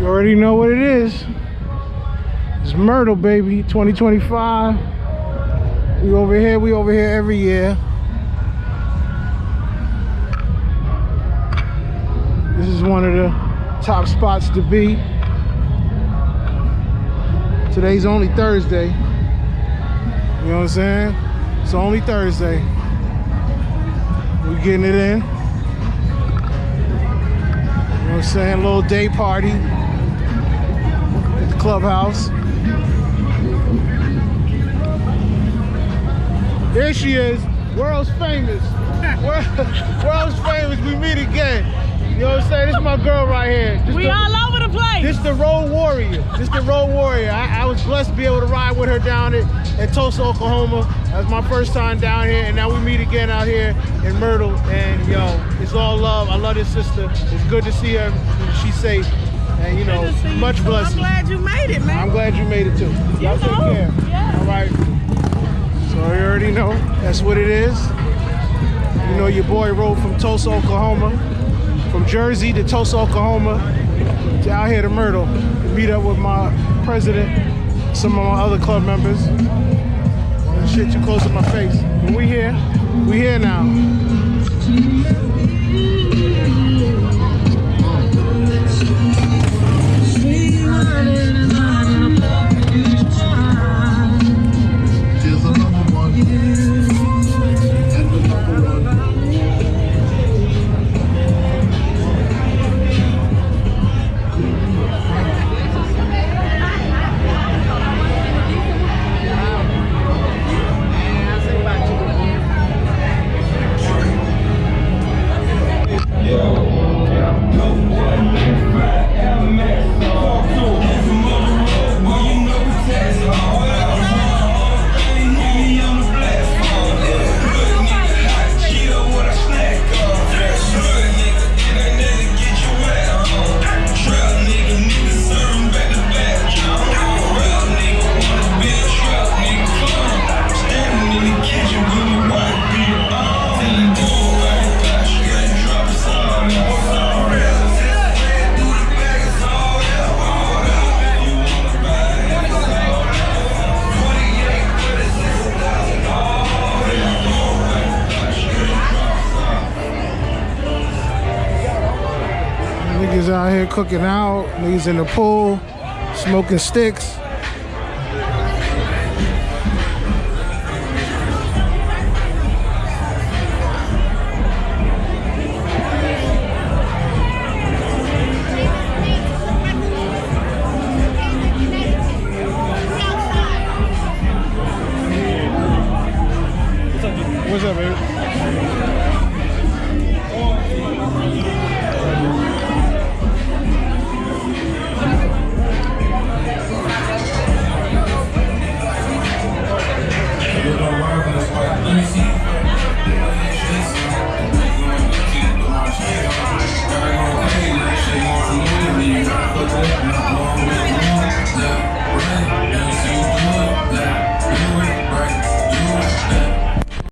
You already know what it is. It's Myrtle, baby, 2025. We over here every year. This is one of the top spots to be. Today's only Thursday. You know what I'm saying? It's only Thursday. We're getting it in. You know what I'm saying? A little day party at the clubhouse. There she is, world's famous. World's famous, we meet again. You know what I'm saying? This is my girl right here. We all over the place. This the road warrior. I was blessed to be able to ride with her down at Tulsa, Oklahoma. That was my first time down here, and now we meet again out here in Myrtle. And yo, it's all love. I love this sister. It's good to see her. She's safe. And you know, much blessings. I'm glad you made it, man. I'm glad you made it too. Y'all take care. Yeah. All right. So you already know, that's what it is. You know your boy rode from Tulsa, Oklahoma, from Jersey to Tulsa, Oklahoma, to out here to Myrtle, to meet up with my president, some of my other club members. And shit too close to my face. But we here now. Niggas out here cooking out, niggas in the pool, smoking sticks. What's up, baby?